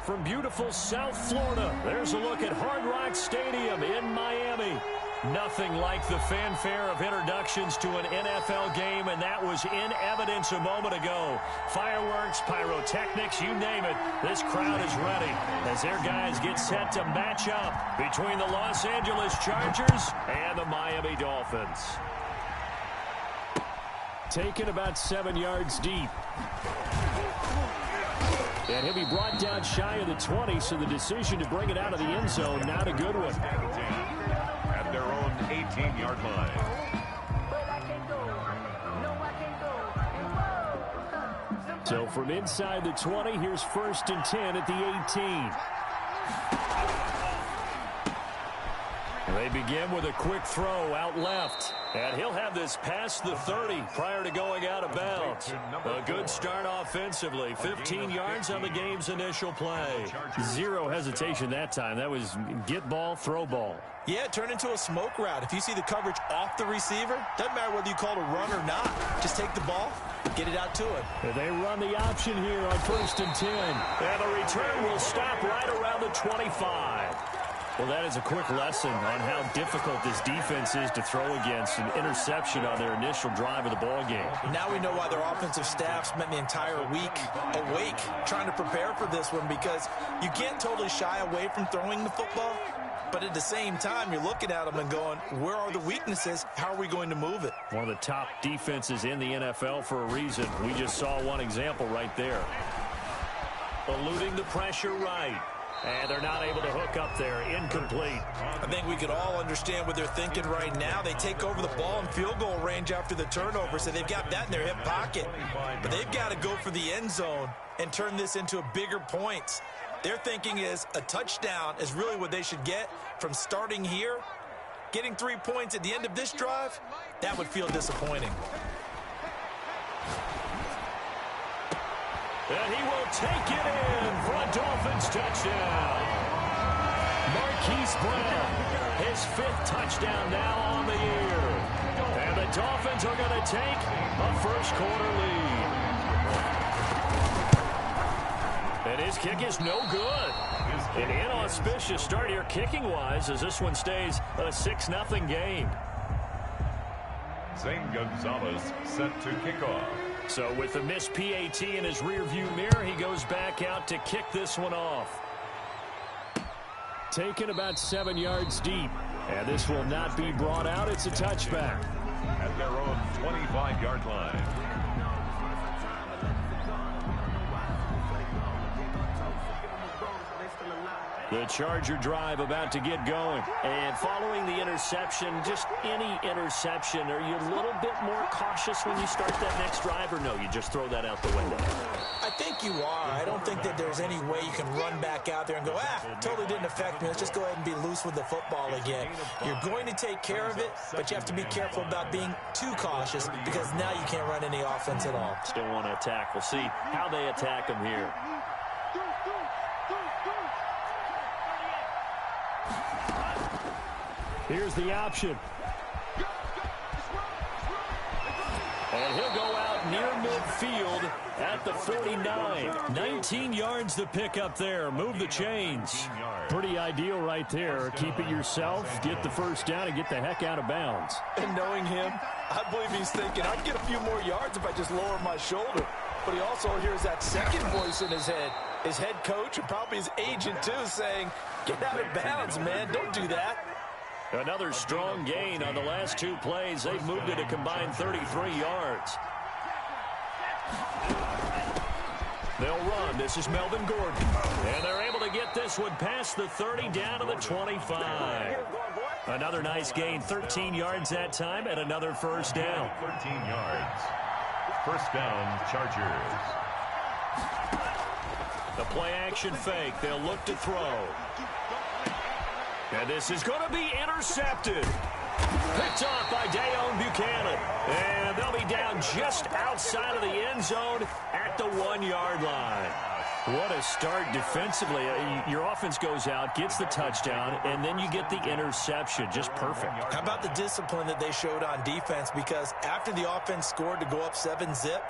from beautiful South Florida. There's a look at Hard Rock Stadium in Miami. Nothing like the fanfare of introductions to an NFL game, and that was in evidence a moment ago. Fireworks, pyrotechnics, you name it. This crowd is ready as their guys get set to match up between the Los Angeles Chargers and the Miami Dolphins. Taken about 7 yards deep. And he'll be brought down shy of the 20, so the decision to bring it out of the end zone, not a good one. At their own 18-yard line. So from inside the 20, here's 1st and 10 at the 18. They begin with a quick throw out left. And he'll have this past the 30 prior to going out of bounds. A good start offensively. 15 yards on the game's initial play. Zero hesitation that time. That was get ball, throw ball. Yeah, it turned into a smoke route. If you see the coverage off the receiver, doesn't matter whether you call it a run or not. Just take the ball, get it out to him. They run the option here on 1st and 10. And the return will stop right around the 25. Well, that is a quick lesson on how difficult this defense is to throw against. An interception on their initial drive of the ball game. Now we know why their offensive staff spent the entire week awake trying to prepare for this one, because you can't totally shy away from throwing the football, but at the same time, you're looking at them and going, where are the weaknesses? How are we going to move it? One of the top defenses in the NFL for a reason. We just saw one example right there. Eluding the pressure right. And they're not able to hook up there. Incomplete. I think we could all understand what they're thinking right now. They take over the ball in field goal range after the turnover, so they've got that in their hip pocket. But they've got to go for the end zone and turn this into a bigger points. Their thinking is a touchdown is really what they should get from starting here. Getting 3 points at the end of this drive, that would feel disappointing. And he will take it in for a Dolphins touchdown. Marquise Brown, his 5th touchdown now on the year. And the Dolphins are going to take a first-quarter lead. And his kick is no good. An inauspicious start here kicking-wise as this one stays a 6-0 game. Zane Gonzalez set to kick off. So with the missed PAT in his rearview mirror, he goes back out to kick this one off. Taken about 7 yards deep. And this will not be brought out. It's a touchback. At their own 25-yard line. The Charger drive about to get going. And following the interception, just any interception, are you a little bit more cautious when you start that next drive, or no, you just throw that out the window? I think you are. I don't think that there's any way you can run back out there and go, totally didn't affect me. Let's just go ahead and be loose with the football again. You're going to take care of it, but you have to be careful about being too cautious, because now you can't run any offense at all. Still want to attack. We'll see how they attack them here. Here's the option. And he'll go out near midfield at the 49. 19 yards to pick up there. Move the chains. Pretty ideal right there. Keep it yourself, get the first down, and get the heck out of bounds. And knowing him, I believe he's thinking, I'd get a few more yards if I just lower my shoulder. But he also hears that second voice in his head. His head coach and probably his agent, too, saying, get out of bounds, man. Don't do that. Another strong gain on the last 2 plays. They've moved it a combined 33 yards. They'll run. This is Melvin Gordon. And they're able to get this one past the 30 down to the 25. Another nice gain. 13 yards that time and another first down. 13 yards. First down, Chargers. The play action fake. They'll look to throw. And this is going to be intercepted. Picked off by Dayon Buchanan. And they'll be down just outside of the end zone at the 1-yard line. What a start defensively. Your offense goes out, gets the touchdown, and then you get the interception. Just perfect. How about the discipline that they showed on defense? Because after the offense scored to go up 7-zip,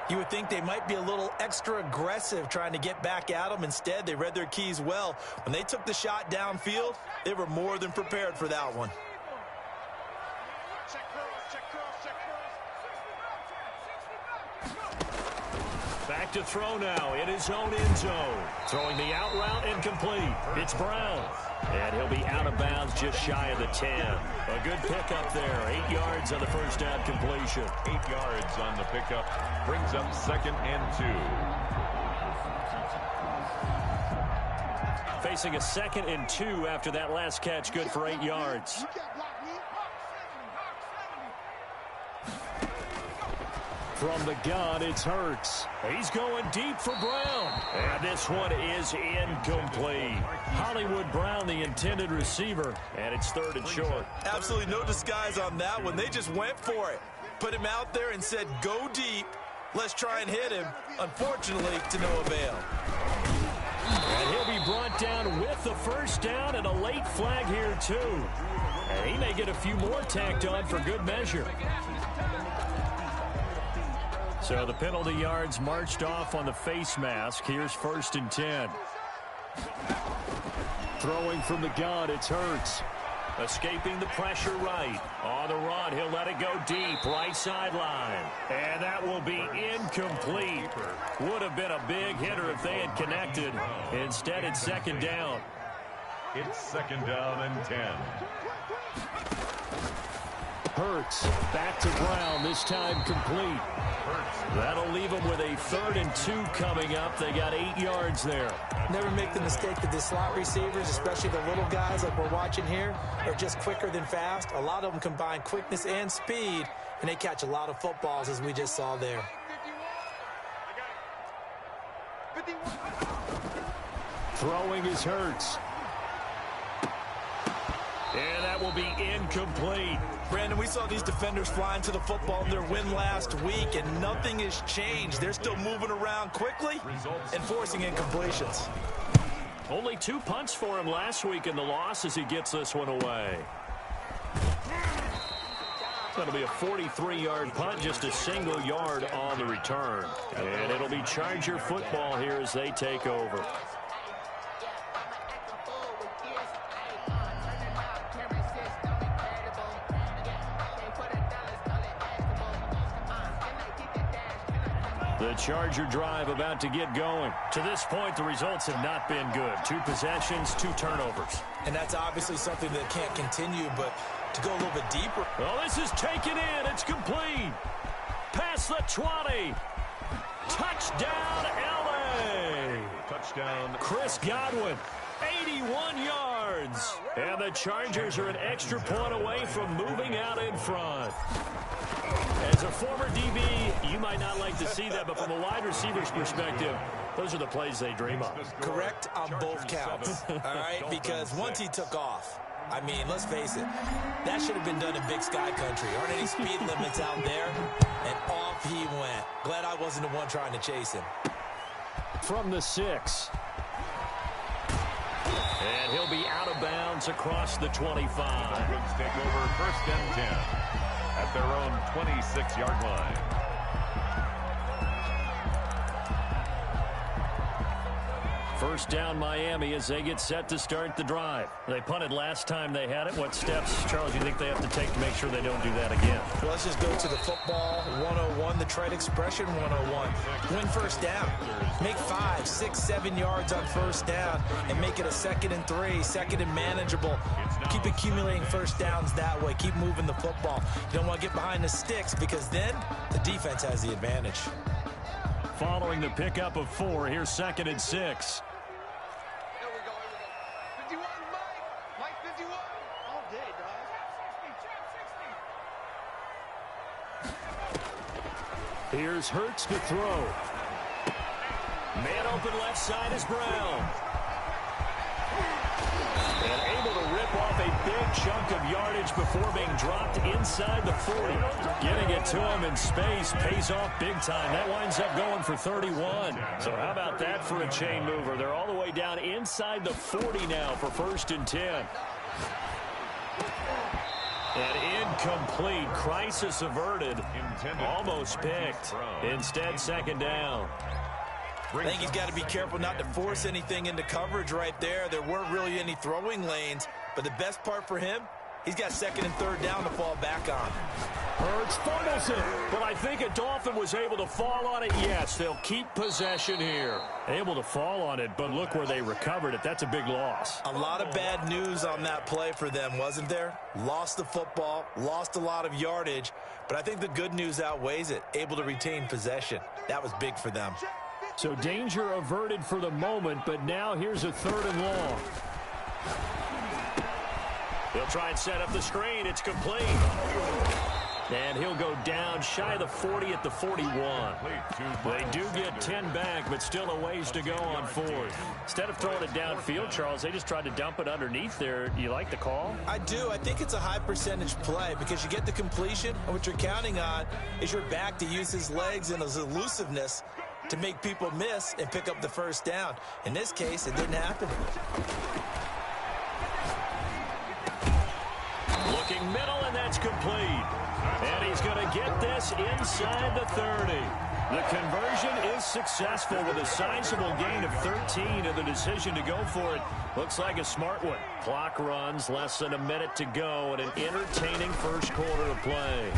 You would think they might be a little extra aggressive trying to get back at them. Instead, they read their keys well. When they took the shot downfield, they were more than prepared for that one. Back to throw now in his own end zone. Throwing the out route incomplete. It's Brown. And he'll be out of bounds just shy of the 10. A good pickup there. 8 yards on the first down completion. 8 yards on the pickup. Brings up 2nd and 2. Facing a 2nd and 2 after that last catch. Good for 8 yards. From the gun, it's Hurts. He's going deep for Brown. And this one is incomplete. Hollywood Brown, the intended receiver, and it's 3rd and short. Absolutely no disguise on that one. They just went for it. Put him out there and said, go deep. Let's try and hit him. Unfortunately, to no avail. And he'll be brought down with the first down and a late flag here, too. And he may get a few more tacked on for good measure. So the penalty yards marched off on the face mask. Here's 1st and 10. Throwing from the gun, it's Hurts. Escaping the pressure right. On the run, he'll let it go deep, right sideline. And that will be incomplete. Would have been a big hitter if they had connected. Instead, it's 2nd down. It's 2nd down and 10. Hurts back to Brown, this time complete. That'll leave them with a 3rd and 2 coming up. They got 8 yards there. Never make the mistake that the slot receivers, especially the little guys like we're watching here, are just quicker than fast. A lot of them combine quickness and speed, and they catch a lot of footballs, as we just saw there. Throwing is Hurts. And that will be incomplete. Brandon, we saw these defenders flying to the football in their win last week, and nothing has changed. They're still moving around quickly and forcing incompletions. Only 2 punts for him last week in the loss as he gets this one away. That'll be a 43-yard punt, just a single yard on the return. And it'll be Charger football here as they take over. The Charger drive about to get going. To this point, the results have not been good. 2 possessions, 2 turnovers. And that's obviously something that can't continue, but to go a little bit deeper. Well, this is taken in. It's complete. Past the 20. Touchdown, L.A. Touchdown. Chris Godwin, 81 yards. And the Chargers are an extra point away from moving out in front. As a former DB, you might not like to see that, but from a wide receiver's perspective, those are the plays they dream of. Correct on both counts, all right? Because once he took off, I mean, let's face it, that should have been done in Big Sky Country. Aren't any speed limits out there? And off he went. Glad I wasn't the one trying to chase him. From the 6. And he'll be out of bounds across the 25. Dolphins take over 1st and 10. At their own 26-yard line. First down, Miami, as they get set to start the drive. They punted last time they had it. What steps, Charles, do you think they have to take to make sure they don't do that again? Well, let's just go to the football 101, the trade expression 101. Win first down. Make 5, 6, 7 yards on first down and make it a 2nd and 3, 2nd and manageable. Keep accumulating first downs that way. Keep moving the football. You don't want to get behind the sticks because then the defense has the advantage. Following the pickup of 4, here's 2nd and 6. Here we go. 51, Mike 51. All day, dog. Here's Hurts to throw. Man open left side is Brown. And able to rip off a big chunk of yardage before being dropped inside the 40. Getting it to him in space pays off big time. That winds up going for 31. So how about that for a chain mover? They're all the way down inside the 40 now for 1st and 10. And incomplete. Crisis averted. Almost picked. Instead, second down. I think he's got to be careful not to force anything into coverage right there. There weren't really any throwing lanes. But the best part for him, he's got second and third down to fall back on. Hurts fumbles it, but I think a Dolphin was able to fall on it. Yes, they'll keep possession here. Able to fall on it, but look where they recovered it. That's a big loss. A lot of bad news on that play for them, wasn't there? Lost the football, lost a lot of yardage, but I think the good news outweighs it. Able to retain possession. That was big for them. So danger averted for the moment, but now here's a third and long. He'll try and set up the screen. It's complete. And he'll go down shy of the 40 at the 41. They do get 10 back, but still a ways to go on fourth. Instead of throwing it downfield, Charles, they just tried to dump it underneath there. You like the call? I do. I think it's a high percentage play because you get the completion, and what you're counting on is your back to use his legs and his elusiveness to make people miss and pick up the first down. In this case, it didn't happen. Looking middle, and that's complete. And he's going to get this inside the 30. The conversion is successful with a sizable gain of 13, and the decision to go for it looks like a smart one. Clock runs, less than a minute to go, and an entertaining first quarter of play.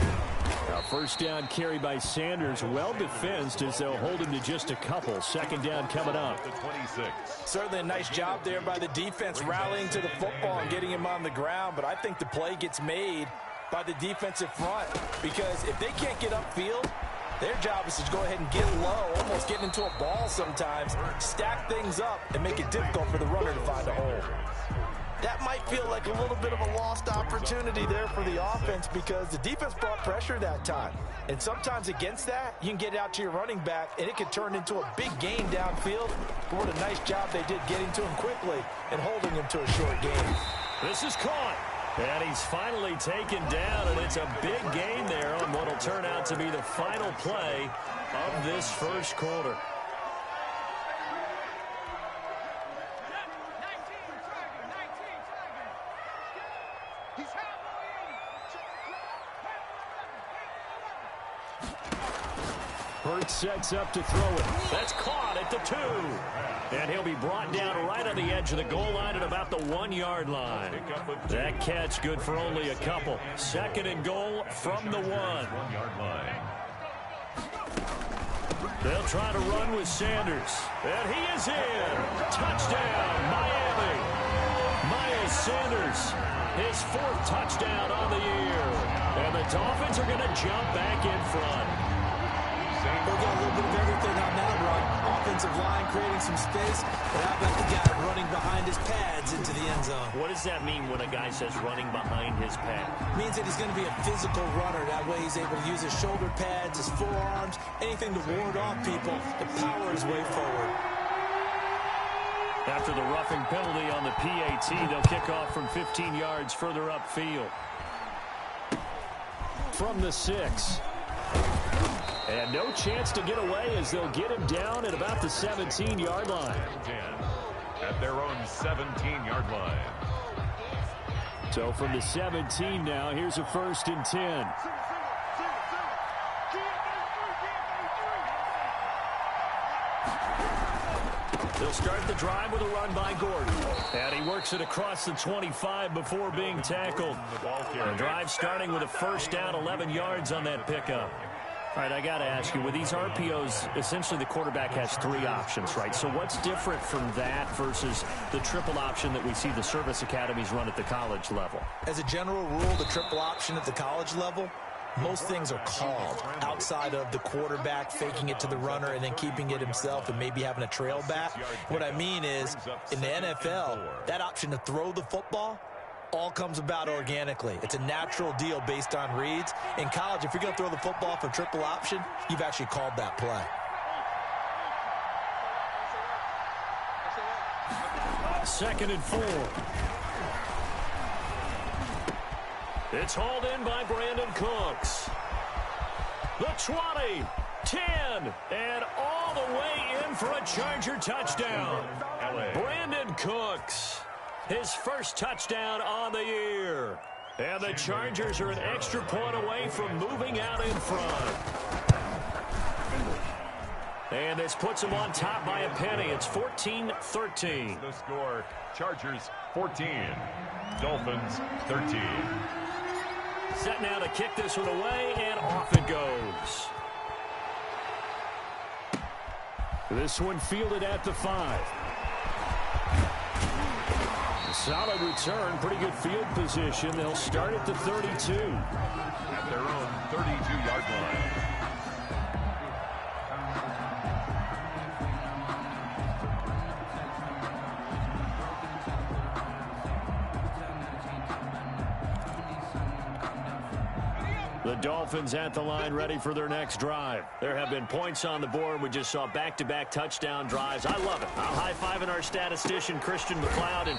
Now, first down carry by Sanders, well defensed as they'll hold him to just a couple. Second down coming up. Certainly a nice job there by the defense rallying to the football and getting him on the ground, but I think the play gets made by the defensive front because if they can't get upfield, their job is to go ahead and get low, almost getting into a ball sometimes, stack things up, and make it difficult for the runner to find a hole. That might feel like a little bit of a lost opportunity there for the offense because the defense brought pressure that time. And sometimes against that, you can get out to your running back, and it can turn into a big gain downfield. But what a nice job they did getting to him quickly and holding him to a short gain. This is caught. And he's finally taken down, and it's a big gain there on what will turn out to be the final play of this first quarter. Hurts sets up to throw it. That's caught at the 2. And he'll be brought down right on the edge of the goal line at about the 1-yard line. That catch good for only a couple. Second and goal from the 1. They'll try to run with Sanders. And he is in. Touchdown, Miami. Miles Sanders, his 4th touchdown on the year. And the Dolphins are going to jump back in front. They'll get a little bit of everything on that run. Offensive line creating some space, but how about the guy running behind his pads into the end zone? What does that mean when a guy says running behind his pad? Means that he's going to be a physical runner. That way he's able to use his shoulder pads, his forearms, anything to ward off people to power his way forward. After the roughing penalty on the PAT, they'll kick off from 15 yards further upfield. From the 6. And no chance to get away as they'll get him down at about the 17-yard line. At their own 17-yard line. So from the 17 now, here's a 1st and 10. They'll start the drive with a run by Gordon. And he works it across the 25 before being tackled. The drive starting with a first down, 11 yards on that pickup. All right, I got to ask you, with these RPOs, essentially the quarterback has 3 options, right? So what's different from that versus the triple option that we see the service academies run at the college level? As a general rule, the triple option at the college level, most things are called outside of the quarterback faking it to the runner and then keeping it himself and maybe having a trail back. What I mean is, in the NFL, that option to throw the football all comes about organically. It's a natural deal based on reads. In college, if you're going to throw the football for triple option, you've actually called that play. Second and 4. It's hauled in by Brandon Cooks. The 20, 10, and all the way in for a Charger touchdown. Brandon Cooks, his first touchdown on the year. And the Chargers are an extra point away from moving out in front. And this puts them on top by a penny. It's 14-13. The score, Chargers 14, Dolphins 13. Set now to kick this one away, and off it goes. This one fielded at the 5. Solid return, pretty good field position. They'll start at the 32. At their own 32-yard line. The Dolphins at the line, ready for their next drive. There have been points on the board. We just saw back-to-back touchdown drives. I love it. I'm high-fiving our statistician, Christian McLeod, and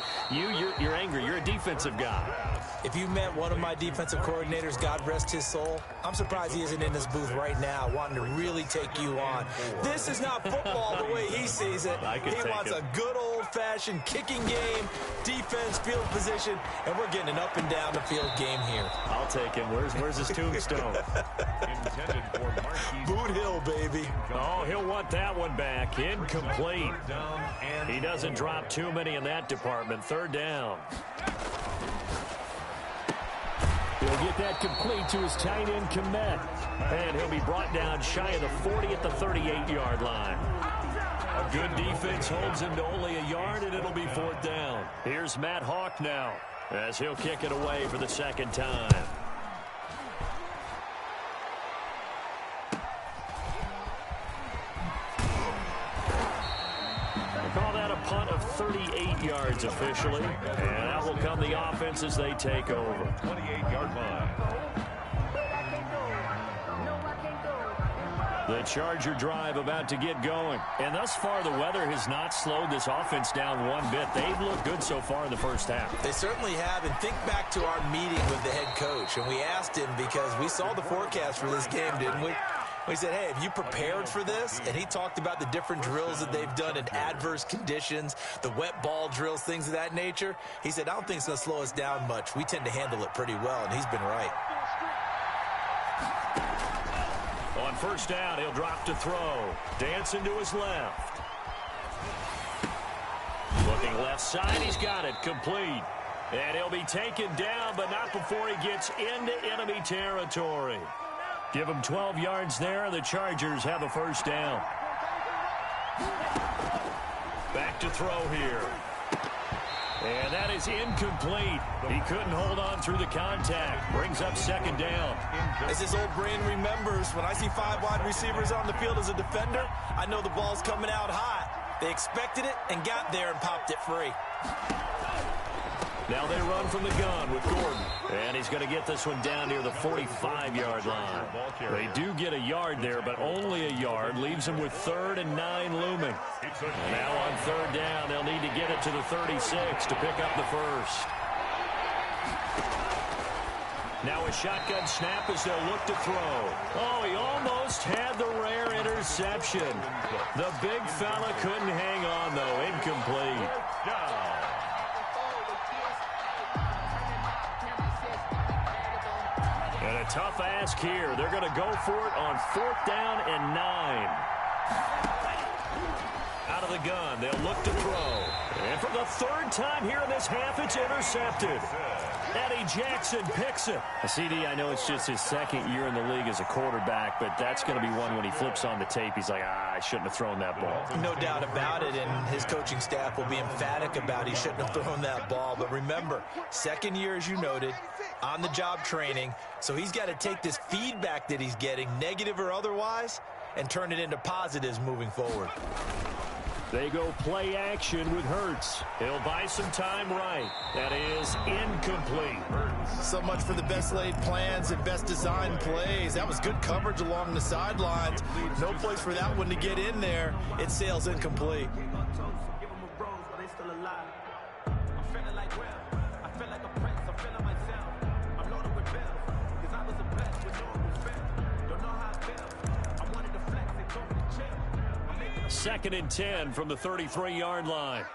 you're angry. You're a defensive guy. If you met one of my defensive coordinators, God rest his soul, I'm surprised he isn't in this booth right now wanting to really take you on. This is not football the way he sees it. He wants a good old-fashioned kicking game, defense, field position, and we're getting an up-and-down-the-field game here. I'll take him. Where's his tombstone? Intended for Marquise. Boot Hill, baby. Oh, he'll want that one back. Incomplete. He doesn't drop too many in that department. Third down. He'll get that complete to his tight end, Komet. And he'll be brought down shy of the 40 at the 38-yard line. A good defense holds him to only a yard, and it'll be fourth down. Here's Matt Hawk now, as he'll kick it away for the second time. Call that a punt of 38 yards officially. And that will come the offense as they take over. 28-yard line. The Charger drive about to get going. And thus far, the weather has not slowed this offense down one bit. They've looked good so far in the first half. They certainly have. And think back to our meeting with the head coach. And we asked him, because we saw the forecast for this game, didn't we? We said, hey, have you prepared for this? And he talked about the different drills that they've done in adverse conditions, the wet ball drills, things of that nature. He said, I don't think it's going to slow us down much. We tend to handle it pretty well, and he's been right. On first down, he'll drop to throw. Dancing to his left. Looking left side, he's got it complete. And he'll be taken down, but not before he gets into enemy territory. Give him 12 yards there, and the Chargers have a first down. Back to throw here. And that is incomplete. He couldn't hold on through the contact. Brings up second down. As his old brain remembers, when I see 5 wide receivers on the field as a defender, I know the ball's coming out hot. They expected it and got there and popped it free. Now they run from the gun with Gordon. And he's going to get this one down near the 45-yard line. They do get a yard there, but only a yard. Leaves them with 3rd and 9 looming. And now on third down, they'll need to get it to the 36 to pick up the first. Now a shotgun snap as they'll look to throw. Oh, he almost had the rare interception. The big fella couldn't hang on, though. Incomplete. And a tough ask here. They're going to go for it on 4th down and 9. Out of the gun, they'll look to throw. And for the 3rd time here in this half, it's intercepted. Eddie Jackson picks it. CD, I know it's just his 2nd year in the league as a quarterback, but that's going to be one when he flips on the tape. He's like, I shouldn't have thrown that ball. No doubt about it, and his coaching staff will be emphatic about he shouldn't have thrown that ball. But remember, 2nd year, as you noted, on-the-job training, so he's got to take this feedback that he's getting, negative or otherwise, and turn it into positives moving forward. They go play action with Hurts. He'll buy some time right. That is incomplete. So much for the best laid plans and best designed plays. That was good coverage along the sidelines. No place for that one to get in there. It sails incomplete. Second and 10 from the 33-yard line.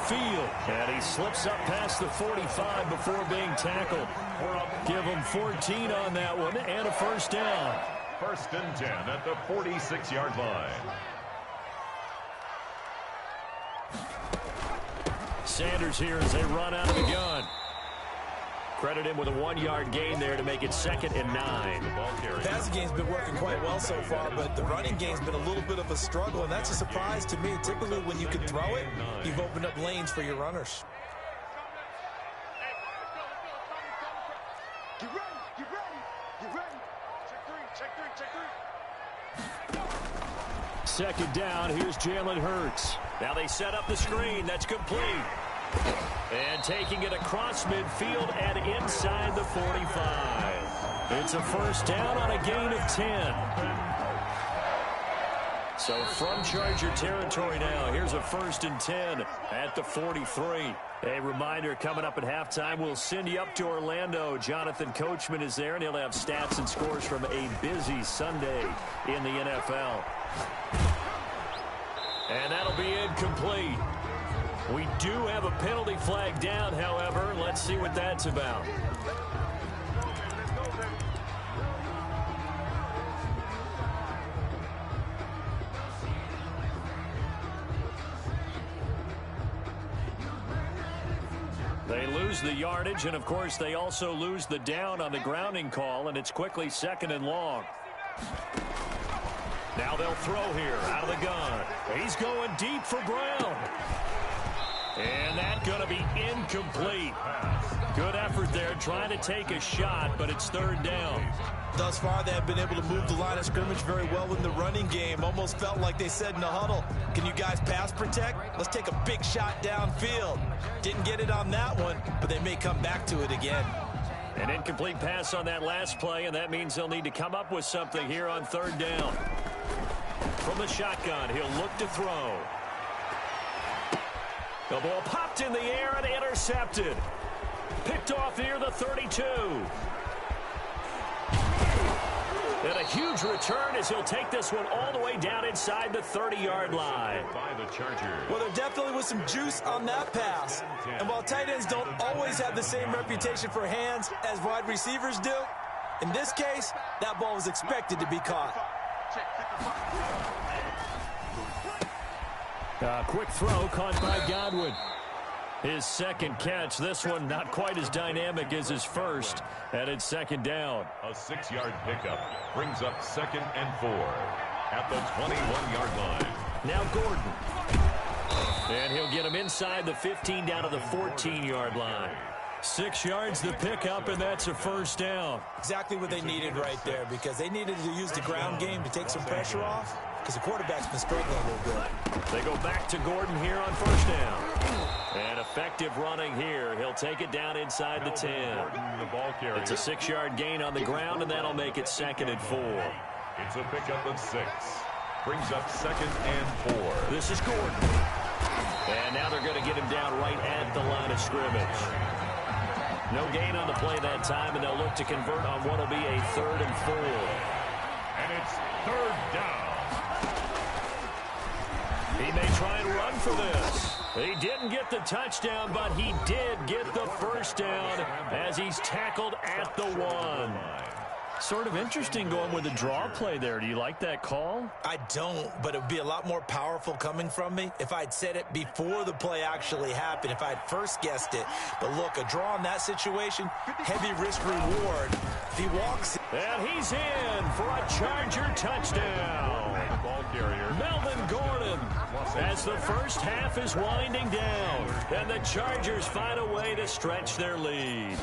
field. And he slips up past the 45 before being tackled. Give him 14 on that one and a first down. 1st and 10 at the 46-yard line. Sanders here as they run out of the gun. Credit him with a 1-yard gain there to make it 2nd and 9. The passing game's been working quite well so far, but the running game's been a little bit of a struggle, and that's a surprise to me. Typically, when you can throw it, you've opened up lanes for your runners. Get ready, get ready, get ready. Check three. 2nd down, here's Jalen Hurts. Now they set up the screen, that's complete. And taking it across midfield and inside the 45. It's a first down on a gain of 10. So from Charger territory now, here's a 1st and 10 at the 43. A reminder, coming up at halftime, we'll send you up to Orlando. Jonathan Coachman is there, and he'll have stats and scores from a busy Sunday in the NFL. And that'll be incomplete. We do have a penalty flag down, however. Let's see what that's about. They lose the yardage, and of course they also lose the down on the grounding call, and it's quickly 2nd and long. Now they'll throw here out of the gun. He's going deep for Brown. And that's going to be incomplete. Good effort there trying to take a shot, but it's 3rd down. Thus far, they have been able to move the line of scrimmage very well in the running game. Almost felt like they said in the huddle, can you guys pass protect? Let's take a big shot downfield. Didn't get it on that one, but they may come back to it again. An incomplete pass on that last play, and that means they'll need to come up with something here on 3rd down. From the shotgun, he'll look to throw. The ball popped in the air and intercepted. Picked off near the 32. And a huge return as he'll take this one all the way down inside the 30-yard line. By the Chargers. Well, there definitely was some juice on that pass. And while tight ends don't always have the same reputation for hands as wide receivers do, in this case, that ball was expected to be caught. Quick throw caught by Godwin. His 2nd catch. This one not quite as dynamic as his first. And it's 2nd down. A 6-yard pickup brings up 2nd and 4 at the 21-yard line. Now Gordon. And he'll get him inside the 15 down to the 14-yard line. 6 yards the pickup, and that's a first down. Exactly what they needed right there, because they needed to use the ground game to take some pressure off, because the quarterback's been struggling a little bit. They go back to Gordon here on first down. And effective running here. He'll take it down inside the 10. The ball carrier. It's a 6-yard gain on the ground, and that'll make it 2nd and 4. It's a pickup of 6. Brings up 2nd and 4. This is Gordon. And now they're going to get him down right at the line of scrimmage. No gain on the play that time, and they'll look to convert on what will be a 3rd and 4. And it's 3rd down. He may try and run for this. He didn't get the touchdown, but he did get the first down as he's tackled at the 1. Sort of interesting going with a draw play there. Do you like that call? I don't, but it would be a lot more powerful coming from me if I'd said it before the play actually happened, if I'd first guessed it. But look, a draw in that situation, heavy risk reward. If he walks... And he's in for a Charger touchdown. Ball carrier. Melvin Gordon, as the first half is winding down, and the Chargers find a way to stretch their lead.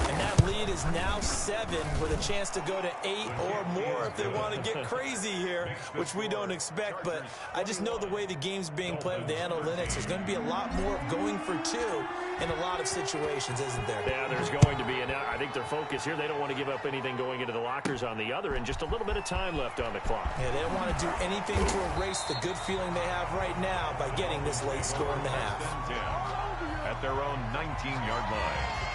And that lead is now 7 with a chance to go to 8 or more if they want to get crazy here, which we don't expect. But I just know the way the game's being played with the analytics, there's going to be a lot more going for 2 in a lot of situations, isn't there? Yeah, there's going to be. And I think their focus here, they don't want to give up anything going into the lockers on the other, and just a little bit of time left on the clock. Yeah, they don't want to do anything to erase the good feeling they have right now by getting this late score in the half. At their own 19-yard line.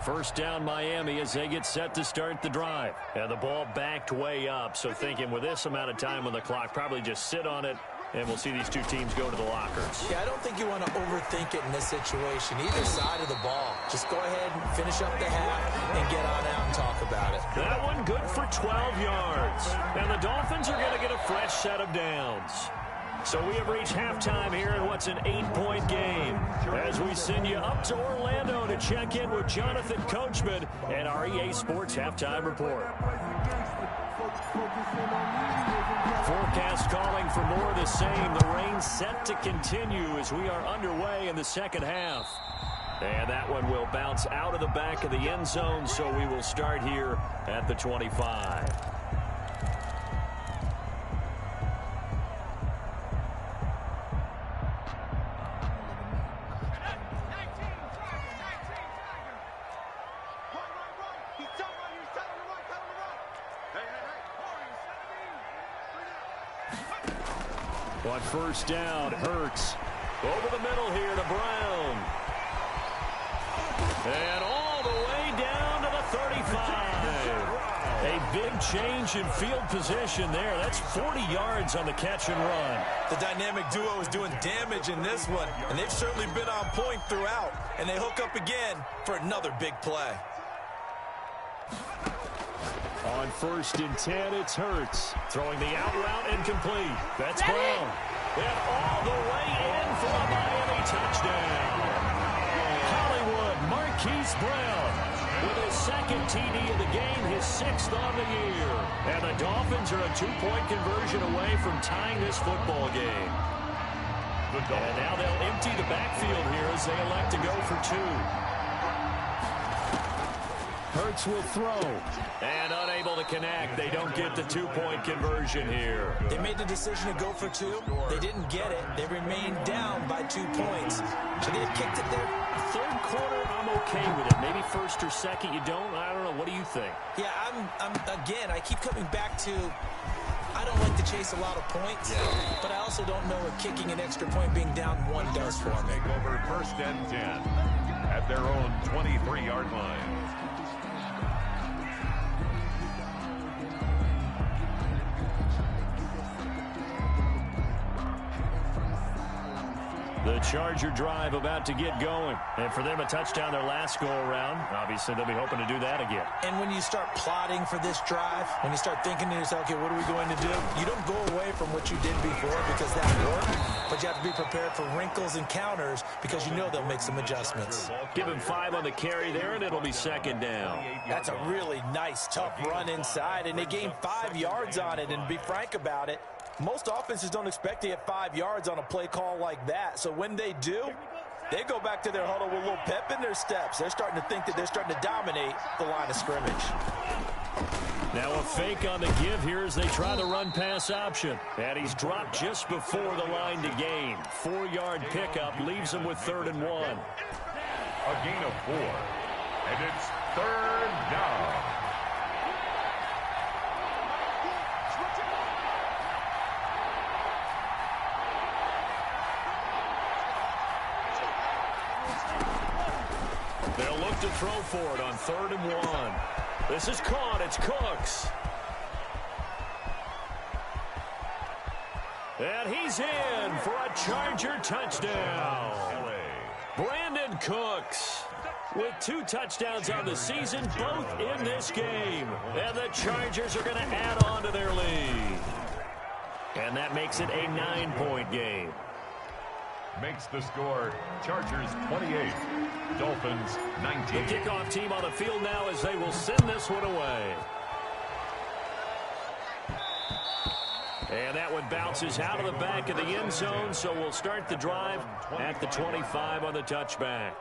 First down Miami as they get set to start the drive. And the ball backed way up, so thinking with this amount of time on the clock, probably just sit on it, and we'll see these two teams go to the lockers. Yeah, I don't think you want to overthink it in this situation. Either side of the ball. Just go ahead and finish up the half and get on out and talk about it. That one good for 12 yards. And the Dolphins are going to get a fresh set of downs. So we have reached halftime here in what's an 8-point game. As we send you up to Orlando to check in with Jonathan Coachman and our EA Sports Halftime Report. Forecast calling for more of the same. The rain set to continue as we are underway in the second half. And that one will bounce out of the back of the end zone, so we will start here at the 25. On first down, Hurts. Over the middle here to Brown. And all the way down to the 35. A big change in field position there. That's 40 yards on the catch and run. The dynamic duo is doing damage in this one, and they've certainly been on point throughout. And they hook up again for another big play. On first and 10, it's Hurts. Throwing the out route incomplete. That's Brown. And all the way in for a Miami touchdown. Hollywood Marquise Brown with his second TD of the game, his 6th on the year. And the Dolphins are a 2-point conversion away from tying this football game. And now they'll empty the backfield here as they elect to go for 2. Hurts will throw. And unable to connect. They don't get the 2-point conversion here. They made the decision to go for 2. They didn't get it. They remained down by 2 points. Should they have kicked it there? Third quarter, I'm okay with it. Maybe first or second, you don't. I don't know. What do you think? Yeah, again, I keep coming back to, I don't like to chase a lot of points, but I also don't know what kicking an extra point being down 1 does for me. Take over first and 10 at their own 23-yard line. The Charger drive about to get going. And for them, a touchdown their last go-around. Obviously, they'll be hoping to do that again. And when you start plotting for this drive, when you start thinking to yourself, okay, what are we going to do? You don't go away from what you did before because that worked, but you have to be prepared for wrinkles and counters because you know they'll make some adjustments. Give him 5 on the carry there, and it'll be second down. That's a really nice, tough run inside, and they gained 5 yards on it. And to be frank about it, most offenses don't expect to get 5 yards on a play call like that. So when they do, they go back to their huddle with a little pep in their steps. They're starting to think that they're starting to dominate the line of scrimmage. Now a fake on the give here as they try the run-pass option. And he's dropped just before the line to gain. 4-yard pickup leaves him with 3rd and 1. A gain of 4. And it's 3rd down. They'll look to throw for it on 3rd and 1. This is caught. It's Cooks. And he's in for a Charger touchdown. Brandon Cooks with 2 touchdowns on the season, both in this game. And the Chargers are going to add on to their lead. And that makes it a 9-point game. Makes the score Chargers 28, Dolphins 19. The kickoff team on the field now as they will send this one away. And that one bounces out of the back of the end zone, so we'll start the drive at the 25 on the touchback.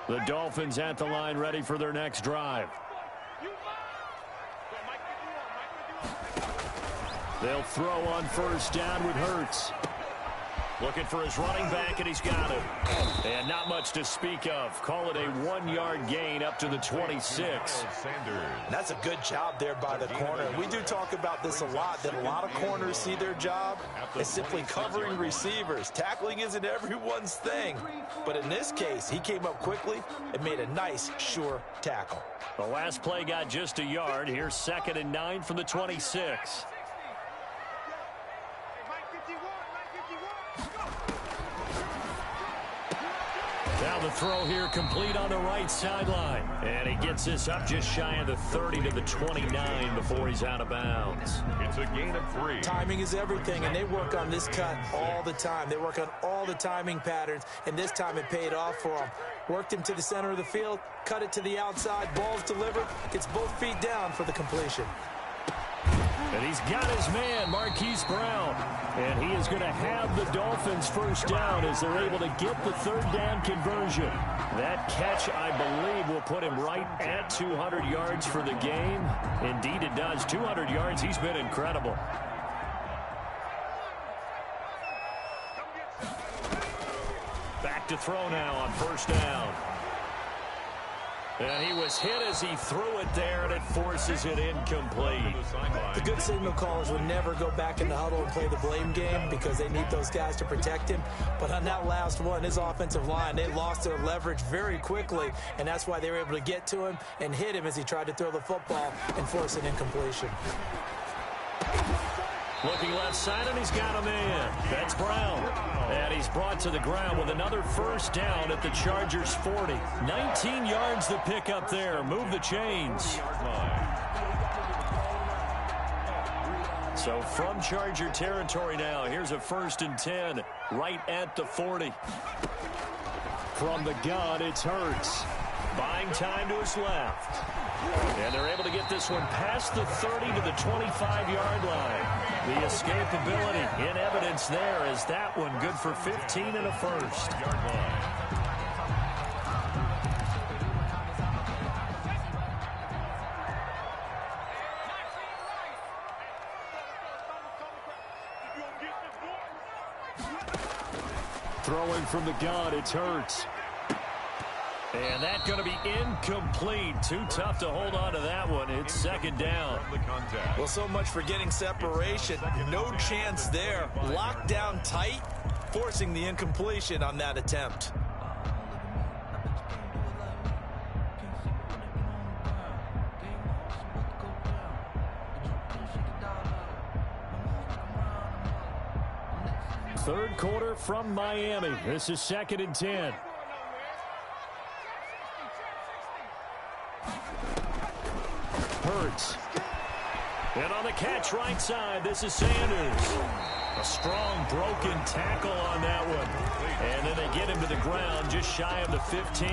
The Dolphins at the line ready for their next drive. They'll throw on first down with Hurts. Looking for his running back, and he's got it. And not much to speak of. Call it a 1-yard gain up to the 26. That's a good job there by the corner. We do talk about this a lot, that a lot of corners see their job as simply covering receivers. Tackling isn't everyone's thing. But in this case, he came up quickly and made a nice, sure tackle. The last play got just a yard. Here's 2nd and 9 from the 26. Now the throw here complete on the right sideline. And he gets this up just shy of the 30 to the 29 before he's out of bounds. It's a gain of 3. Timing is everything, and they work on this cut all the time. They work on all the timing patterns, and this time it paid off for him. Worked him to the center of the field, cut it to the outside, ball's delivered, gets both feet down for the completion. And he's got his man, Marquise Brown. And he is going to have the Dolphins first down as they're able to get the 3rd down conversion. That catch, I believe, will put him right at 200 yards for the game. Indeed, it does. 200 yards. He's been incredible. Back to throw now on 1st down. And he was hit as he threw it there, and it forces it incomplete. The good signal callers would never go back in the huddle and play the blame game because they need those guys to protect him. But on that last one, his offensive line, they lost their leverage very quickly, and that's why they were able to get to him and hit him as he tried to throw the football and force an incompletion. Looking left side, and he's got a man. That's Brown. And he's brought to the ground with another 1st down at the Chargers' 40. 19 yards to pick up there. Move the chains. So from Charger territory now, here's a 1st and 10 right at the 40. From the gun, it's Hurts. Buying time to his left. And they're able to get this one past the 30 to the 25-yard line. The escapability in evidence there is that one good for 15 and a 1st. Yard line. Throwing from the gun, it's Hurts. And that's going to be incomplete. Too tough to hold on to that one. It's 2nd down. Well, so much for getting separation. No chance there. Locked down tight, forcing the incompletion on that attempt. Third quarter from Miami. This is 2nd and 10. Hurts. And on the catch right side, this is Sanders. A strong broken tackle on that one. And then they get him to the ground just shy of the 15.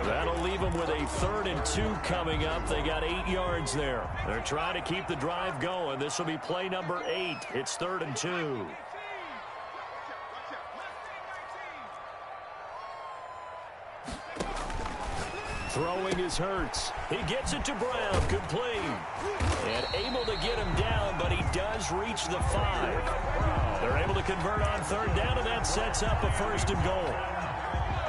That'll leave them with a 3rd and 2 coming up. They got 8 yards there. They're trying to keep the drive going. This will be play number 8. It's 3rd and 2. Throwing is Hurts. He gets it to Brown, complete. And able to get him down, but he does reach the 5. They're able to convert on 3rd down, and that sets up a 1st and goal.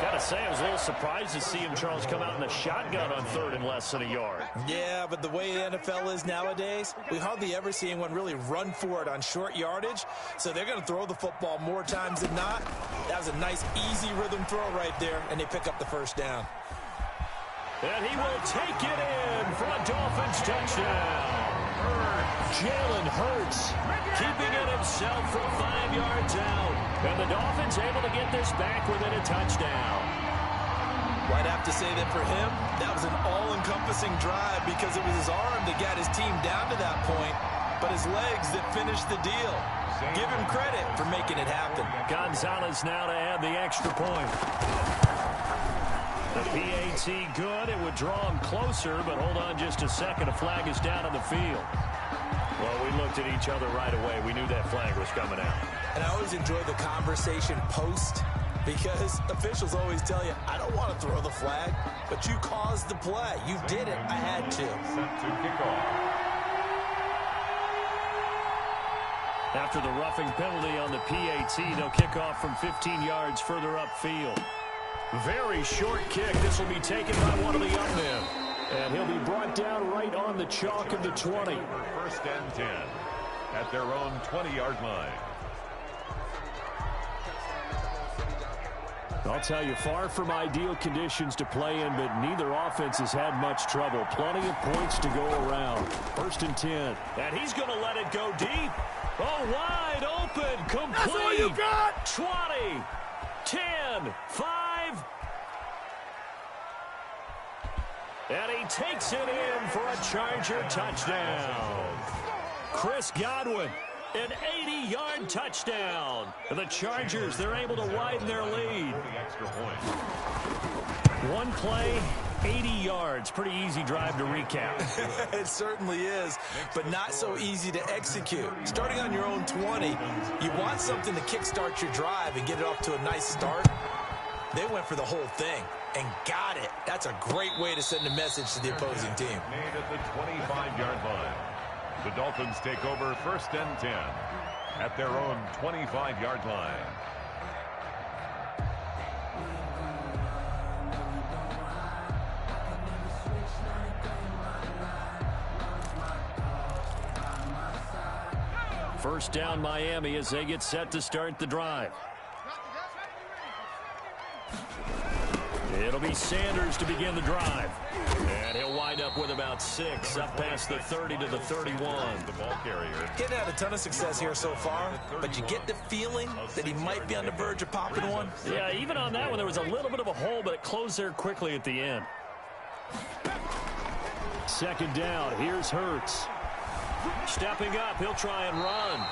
Gotta say, I was a little surprised to see him, Charles, come out in a shotgun on 3rd and less than a yard. Yeah, but the way the NFL is nowadays, we hardly ever see anyone really run for it on short yardage. So they're going to throw the football more times than not. That was a nice, easy rhythm throw right there, and they pick up the 1st down. And he will take it in for a Dolphins touchdown. Jalen Hurts keeping it himself from 5 yards out. And the Dolphins able to get this back within a touchdown. Well, I'd have to say that for him, that was an all-encompassing drive because it was his arm that got his team down to that point, but his legs that finished the deal. Give him credit for making it happen. Gonzalez now to add the extra point. The PAT good. It would draw him closer, but hold on just a second. A flag is down on the field. Well, we looked at each other right away. We knew that flag was coming out. And I always enjoy the conversation post because officials always tell you, I don't want to throw the flag, but you caused the play. You did it. I had to. Set to kick off. After the roughing penalty on the PAT, they'll kick off from 15 yards further upfield. Very short kick. This will be taken by one of the young men. And he'll be brought down right on the chalk of the 20. First and 10 at their own 20-yard line. I'll tell you, far from ideal conditions to play in, but neither offense has had much trouble. Plenty of points to go around. First and 10. And he's going to let it go deep. Oh, wide open, complete. That's all you got. 20, 10, 5. And he takes it in for a Charger touchdown. Chris Godwin, an 80-yard touchdown. The Chargers, they're able to widen their lead. One play, 80 yards. Pretty easy drive to recap. It certainly is, but not so easy to execute. Starting on your own 20, you want something to kickstart your drive and get it off to a nice start. They went for the whole thing and got it. That's a great way to send a message to the opposing team. Made at the 25-yard line. The Dolphins take over first and 10 at their own 25-yard line. First down Miami as they get set to start the drive. It'll be Sanders to begin the drive. And he'll wind up with about 6, up past the 30 to the 31. The ball carrier. Getting had a ton of success here so far, but you get the feeling that he might be on the verge of popping one. Yeah, even on that one, there was a little bit of a hole, but it closed there quickly at the end. Second down, here's Hurts. Stepping up, he'll try and run.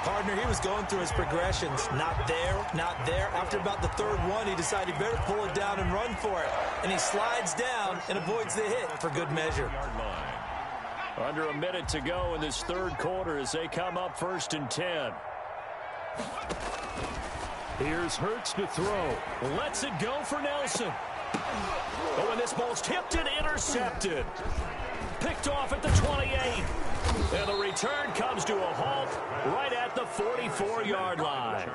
Partner, he was going through his progressions. Not there, not there. After about the third one, he decided he better pull it down and run for it. And he slides down and avoids the hit for good measure. Under a minute to go in this third quarter as they come up first and 10. Here's Hurts to throw. Lets it go for Nelson. Oh, and this ball's tipped and intercepted. Picked off at the 28. And the return comes to a halt right at the 44-yard line.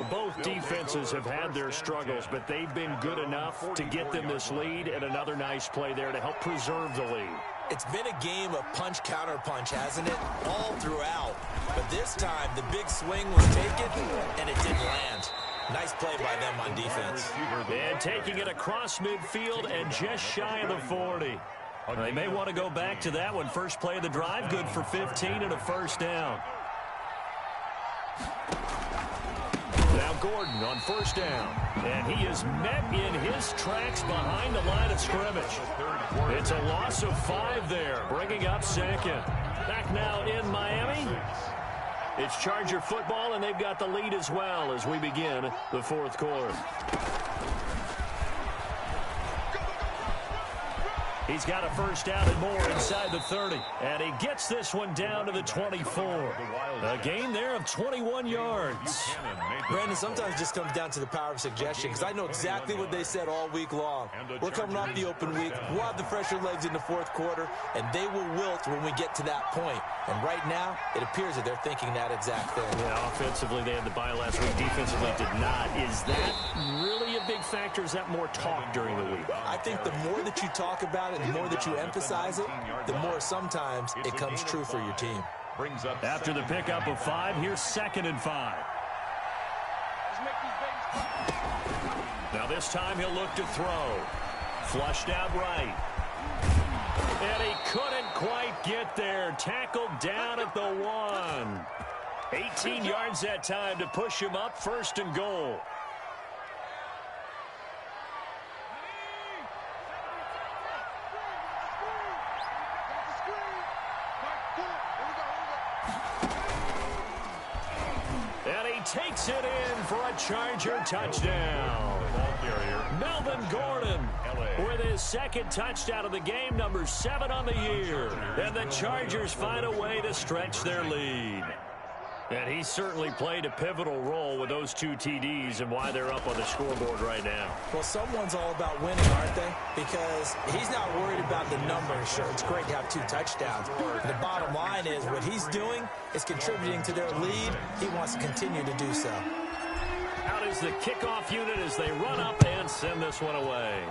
Both defenses have had their struggles, but they've been good enough to get them this lead, and another nice play there to help preserve the lead. It's been a game of punch-counter-punch, hasn't it? All throughout. But this time, the big swing was taken, and it didn't land. Nice play by them on defense. And taking it across midfield and just shy of the 40. They may want to go back to that one. First play of the drive, good for 15 and a first down. Now Gordon on first down. And he is met in his tracks behind the line of scrimmage. It's a loss of 5 there, bringing up second. Back now in Miami. It's Charger football, and they've got the lead as well as we begin the fourth quarter. He's got a first down and more inside the 30. And he gets this one down to the 24. A gain there of 21 yards. Brandon, sometimes it just comes down to the power of suggestion, because I know exactly what they said all week long. We're coming off the open week. We'll have the fresher legs in the fourth quarter, and they will wilt when we get to that point. And right now, it appears that they're thinking that exact thing. Yeah, offensively, they had the bye last week. Defensively, did not. Is that really a big factor? Is that more talk during the week? I think the more that you talk about it, the more that you emphasize it, the more sometimes it comes true for your team. After the pickup of 5, here's second and 5. Now this time he'll look to throw. Flushed out right. And he couldn't quite get there. Tackled down at the 1. 18 yards that time to push him up, first and goal. Takes it in for a Charger touchdown. Melvin Gordon with his second touchdown of the game, number 7 on the year. And the Chargers find a way to stretch their lead. And he certainly played a pivotal role with those 2 TDs and why they're up on the scoreboard right now. Well, someone's all about winning, aren't they? Because he's not worried about the numbers. Sure, it's great to have 2 touchdowns. The bottom line is what he's doing is contributing to their lead. He wants to continue to do so. Out is the kickoff unit as they run up and send this one away.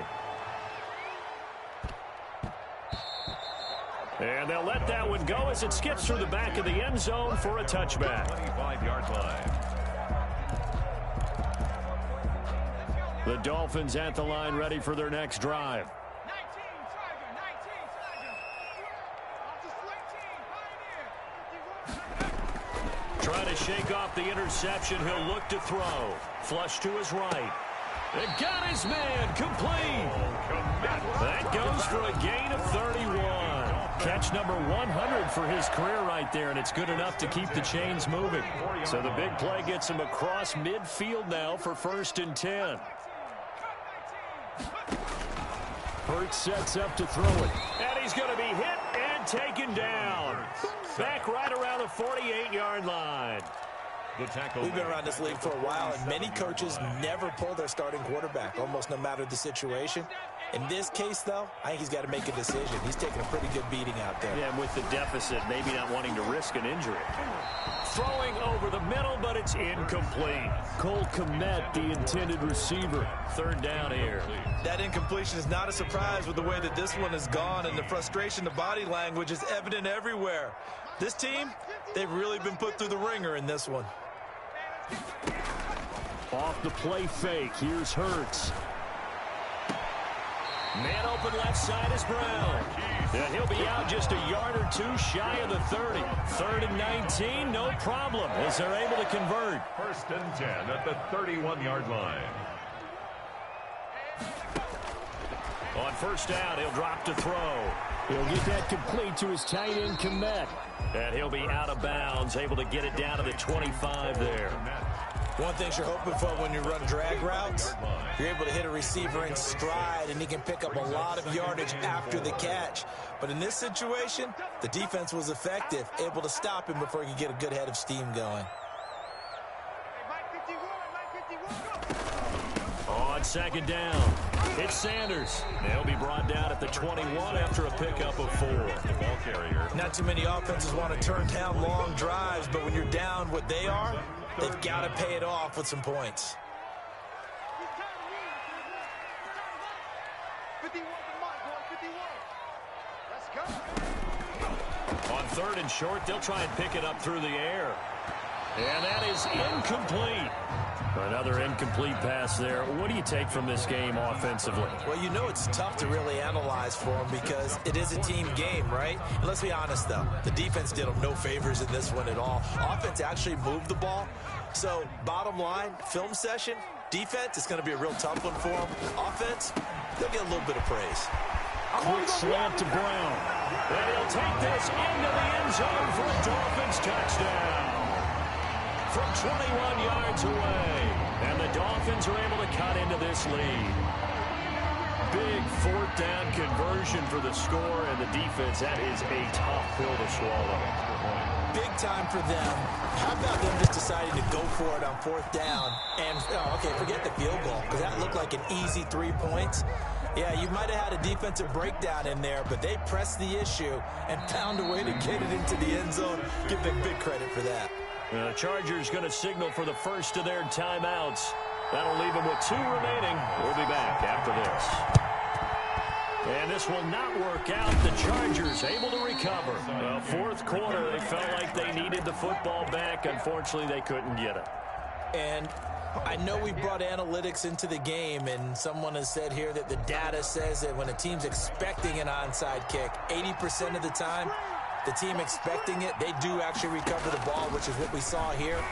And they'll let that one go as it skips through the back of the end zone for a touchback. 25-yard line. The Dolphins at the line ready for their next drive. 19, Tiger. Trying to shake off the interception. He'll look to throw. Flush to his right. It got his man complete. That goes for a gain of 31. Catch number 100 for his career right there, and it's good enough to keep the chains moving. So the big play gets him across midfield now for 1st and 10. Hurts sets up to throw it. And he's going to be hit and taken down. Back right around the 48-yard line. We've been around this league for a while, and many coaches never pull their starting quarterback, almost no matter the situation. In this case, though, I think he's got to make a decision. He's taking a pretty good beating out there. Yeah, and with the deficit, maybe not wanting to risk an injury. Throwing over the middle, but it's incomplete. Cole Kmet, the intended receiver. 3rd down here. That incompletion is not a surprise with the way that this one has gone, and the frustration, the body language is evident everywhere. This team, they've really been put through the ringer in this one. Off the play fake, here's Hurts. Man open left side is Brown. And he'll be out just a yard or 2 shy of the 30. 3rd and 19, no problem, as they're able to convert. 1st and 10 at the 31-yard line. On 1st down, he'll drop to throw. He'll get that complete to his tight end, Kmet. And he'll be out of bounds, able to get it down to the 25 there. One thing you're hoping for when you run drag routes, you're able to hit a receiver in stride, and he can pick up a lot of yardage after the catch. But in this situation, the defense was effective, able to stop him before he could get a good head of steam going. On 2nd down, it's Sanders. They'll be brought down at the 21 after a pickup of 4. The ball carrier. Not too many offenses want to turn down long drives, but when you're down what they are, they've got to pay it off with some points. 51 for Mike, 51. Let's go. On 3rd and short, they'll try and pick it up through the air. And that is incomplete. Another incomplete pass there. What do you take from this game offensively? Well, you know it's tough to really analyze for them because it is a team game, right? And let's be honest, though. The defense did them no favors in this one at all. Offense actually moved the ball. So, bottom line, film session, defense is going to be a real tough one for them. Offense, they'll get a little bit of praise. Quick slant to Brown. And he'll take this into the end zone for a Dolphins touchdown. From 21 yards away. And the Dolphins are able to cut into this lead. Big 4th down conversion for the score, and the defense, that is a tough pill to swallow. Big time for them. How about them just deciding to go for it on 4th down? And, okay, forget the field goal, because that looked like an easy 3 points. Yeah, you might have had a defensive breakdown in there, but they pressed the issue and found a way to get it into the end zone. Give them big credit for that. The Chargers going to signal for the first of their timeouts. That'll leave them with 2 remaining. We'll be back after this. And this will not work out. The Chargers able to recover. 4th quarter, they felt like they needed the football back. Unfortunately, they couldn't get it. And I know we brought analytics into the game, and someone has said here that the data says that when a team's expecting an onside kick, 80% of the time, the team expecting it, they do actually recover the ball, which is what we saw here.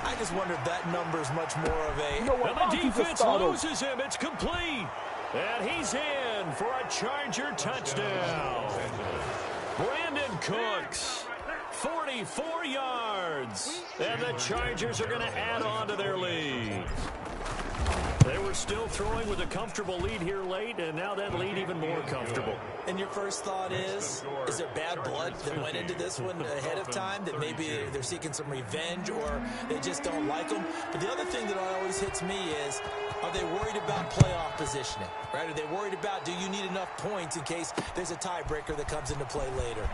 I just wonder if that number is much more of a... And the defense loses him. It's complete. And he's in for a Charger touchdown. Brandon Cooks, 44 yards. And the Chargers are going to add on to their lead. They were still throwing with a comfortable lead here late, and now that lead even more comfortable. And your first thought is there bad blood that went into this one ahead of time, that maybe they're seeking some revenge or they just don't like them? But the other thing that always hits me is, are they worried about playoff positioning, right? Are they worried about, do you need enough points in case there's a tiebreaker that comes into play later?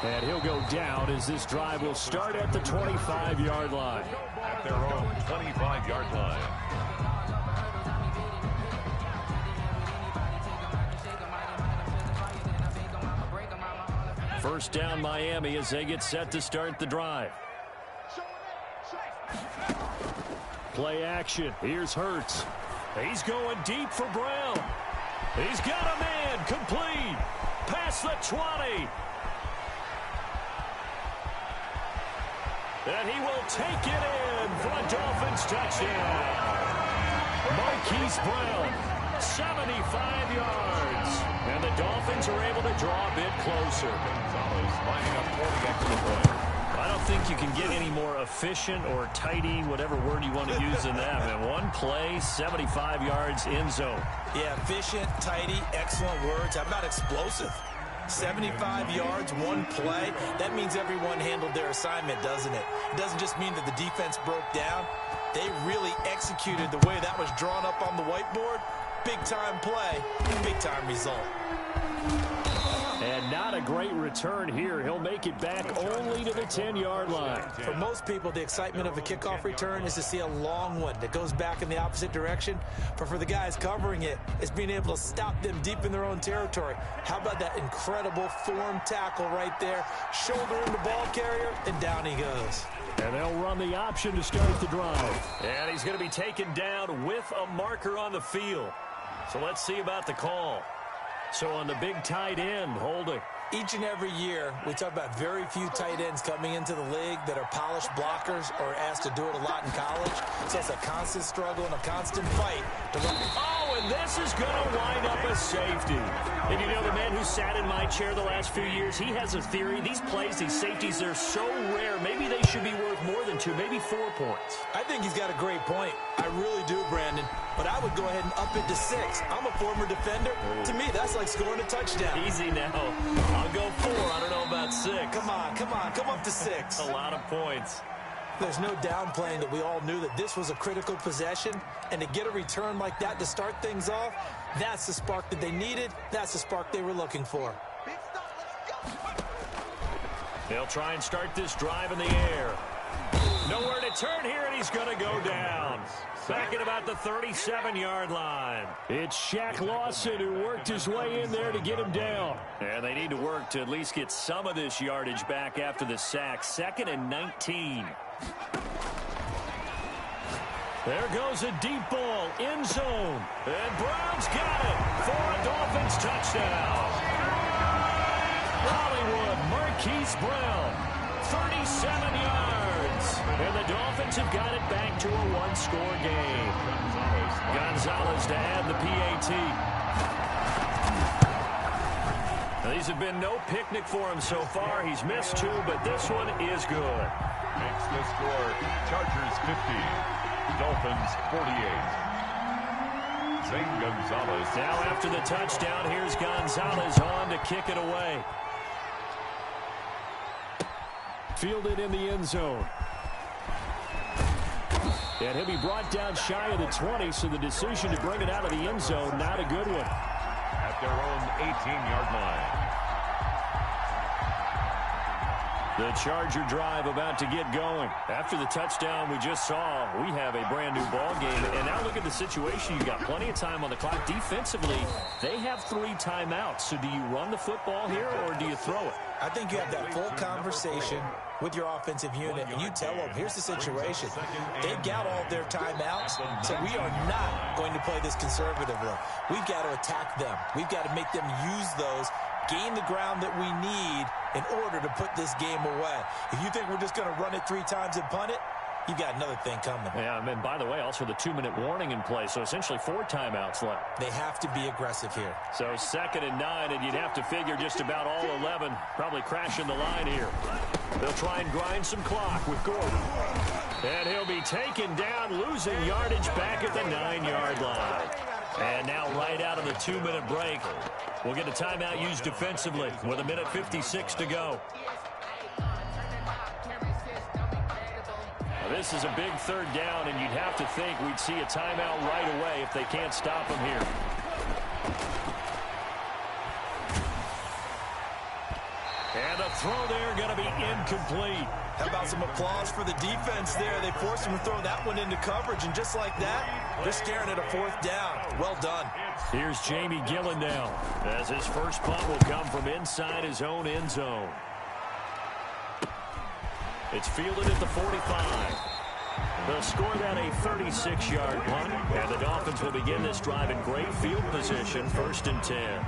And he'll go down as this drive will start at the 25-yard line. At their own 25-yard line. First down Miami as they get set to start the drive. Play action. Here's Hurts. He's going deep for Brown. He's got a man. Complete. Past the 20. And he will take it in for a Dolphins touchdown. Marquise Brown, 75 yards. And the Dolphins are able to draw a bit closer. Lining up 40 extra points. I don't think you can get any more efficient or tidy, whatever word you want to use in that. And one play, 75 yards in zone. Yeah, efficient, tidy, excellent words. How about explosive? 75 yards, one play. That means everyone handled their assignment, doesn't it? It doesn't just mean that the defense broke down. They really executed the way that was drawn up on the whiteboard. Big-time play, big-time result. And not a great return here. He'll make it back only to the 10-yard line. For most people, the excitement of a kickoff return is to see a long one that goes back in the opposite direction. But for the guys covering it, it's being able to stop them deep in their own territory. How about that incredible form tackle right there? Shoulder in the ball carrier, and down he goes. And they'll run the option to start the drive. And he's going to be taken down with a marker on the field. So let's see about the call. So on the big tight end, holding. Each and every year, we talk about very few tight ends coming into the league that are polished blockers or asked to do it a lot in college. So it's a constant struggle and a constant fight to run. Oh, and this is going to wind up a safety. And you know, the man who sat in my chair the last few years, he has a theory. These plays, these safeties, they're so rare. Maybe they should be worth more than 2, maybe 4 points. I think he's got a great point. I really do, Brandon. But I would go ahead and up it to 6. I'm a former defender. To me, that's like scoring a touchdown. Easy now. I'll go 4. I don't know about 6. Come on. Come up to 6. A lot of points. There's no downplaying that we all knew that this was a critical possession. And to get a return like that to start things off, that's the spark that they needed. That's the spark they were looking for. They'll try and start this drive in the air. Nowhere to turn here, and he's going to go down. Back at about the 37-yard line. It's Shaq Lawson who worked his way in there to get him down. And they need to work to at least get some of this yardage back after the sack. 2nd and 19. There goes a deep ball, end zone. And Brown's got it for a Dolphins touchdown. Hollywood, Marquise Brown, 37 yards. And the Dolphins have got it back to a one-score game. Gonzalez to add the PAT. Now, these have been no picnic for him so far. He's missed 2, but this one is good. Makes the score Chargers 50, Dolphins 48. Zane Gonzalez. Now after the touchdown, here's Gonzalez on to kick it away. Fielded in the end zone. And he'll be brought down shy of the 20, so the decision to bring it out of the end zone, not a good one. At their own 18-yard line. The Charger drive about to get going. After the touchdown we just saw, we have a brand new ball game. And now look at the situation. You got plenty of time on the clock. Defensively, they have 3 timeouts. So do you run the football here or do you throw it? I think you have that full conversation with your offensive unit, and you tell them, here's the situation. They've got all their timeouts, so we are not going to play this conservatively. We've got to attack them. We've got to make them use those, gain the ground that we need in order to put this game away. If you think we're just going to run it 3 times and punt it, you've got another thing coming. Yeah, and by the way, also the 2-minute warning in play, so essentially 4 timeouts left. They have to be aggressive here. So 2nd and 9, and you'd have to figure just about all 11 probably crashing the line here. They'll try and grind some clock with Gordon. And he'll be taken down, losing yardage back at the 9-yard line. And now right out of the 2-minute break, we'll get a timeout used defensively with 1:56 to go. Now, this is a big third down, and you'd have to think we'd see a timeout right away if they can't stop him here. And the throw there going to be incomplete. How about some applause for the defense there? They forced him to throw that one into coverage, and just like that, they're staring at a 4th down. Well done. Here's Jamie Gillen now, as his first punt will come from inside his own end zone. It's fielded at the 45. They'll score that a 36-yard punt, and the Dolphins will begin this drive in great field position, 1st and 10.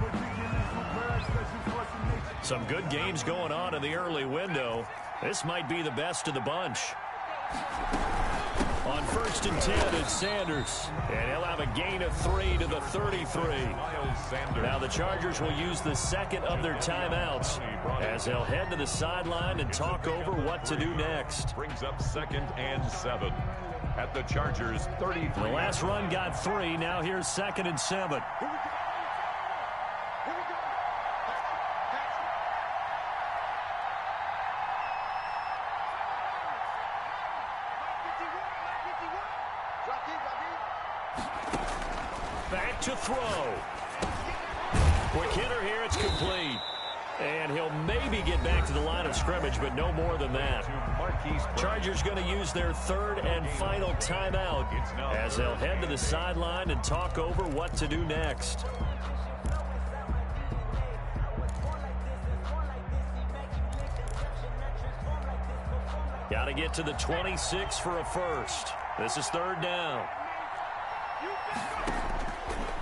Some good games going on in the early window. This might be the best of the bunch. On 1st and 10, it's Sanders. And he'll have a gain of 3 to the 33. Now the Chargers will use the second of their timeouts as they'll head to the sideline and talk over what to do next. Brings up 2nd and 7 at the Chargers 33. The last run got 3. Now here's 2nd and 7. Back to throw. Quick hitter here. It's complete. And he'll maybe get back to the line of scrimmage, but no more than that. Chargers going to use their 3rd and final timeout as they'll head to the sideline and talk over what to do next. Got to get to the 26 for a first. This is 3rd down.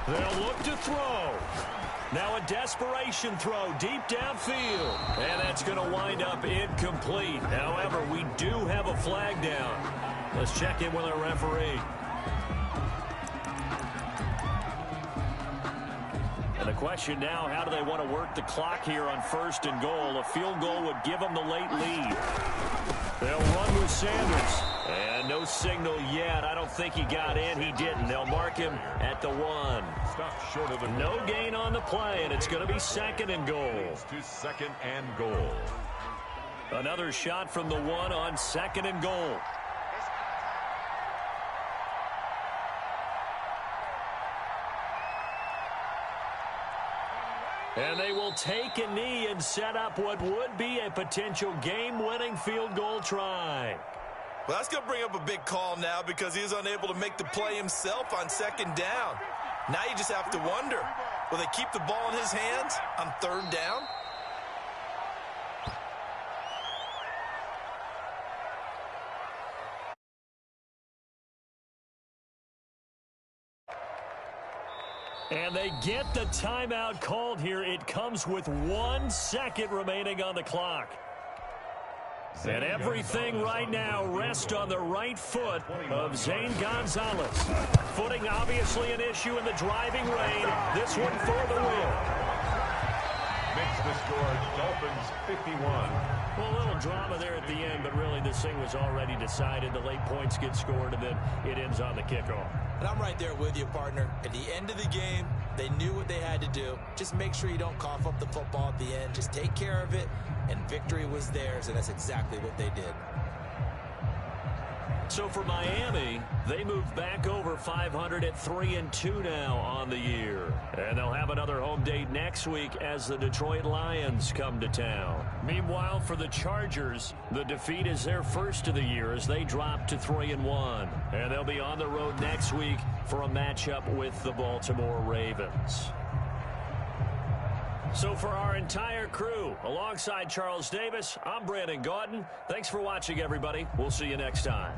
They'll look to throw. Now a desperation throw deep downfield. And that's going to wind up incomplete. However, we do have a flag down. Let's check in with our referee. And the question now, how do they want to work the clock here on 1st and goal? A field goal would give them the late lead. They'll run with Sanders. And no signal yet. I don't think he got in. He didn't. They'll mark him at the 1. Stop short of the no gain on the play, and it's going to be 2nd and goal. To 2nd and goal. Another shot from the 1 on 2nd and goal. And they will take a knee and set up what would be a potential game-winning field goal try. Well, that's going to bring up a big call now because he was unable to make the play himself on 2nd down. Now you just have to wonder, will they keep the ball in his hands on 3rd down? And they get the timeout called here. It comes with 1 second remaining on the clock. And everything right now rests on the right foot of Zane Gonzalez. Footing obviously an issue in the driving rain. This one for the win. Makes the score Dolphins 51. Well, a little drama there at the end, but really this thing was already decided. The late points get scored, and then it ends on the kickoff. And I'm right there with you, partner. At the end of the game, they knew what they had to do. Just make sure you don't cough up the football at the end. Just take care of it, and victory was theirs, and that's exactly what they did. So for Miami, they move back over 500 at 3-2 now on the year. And they'll have another home date next week as the Detroit Lions come to town. Meanwhile, for the Chargers, the defeat is their first of the year as they drop to 3-1. And they'll be on the road next week for a matchup with the Baltimore Ravens. So for our entire crew, alongside Charles Davis, I'm Brandon Gaudin. Thanks for watching, everybody. We'll see you next time.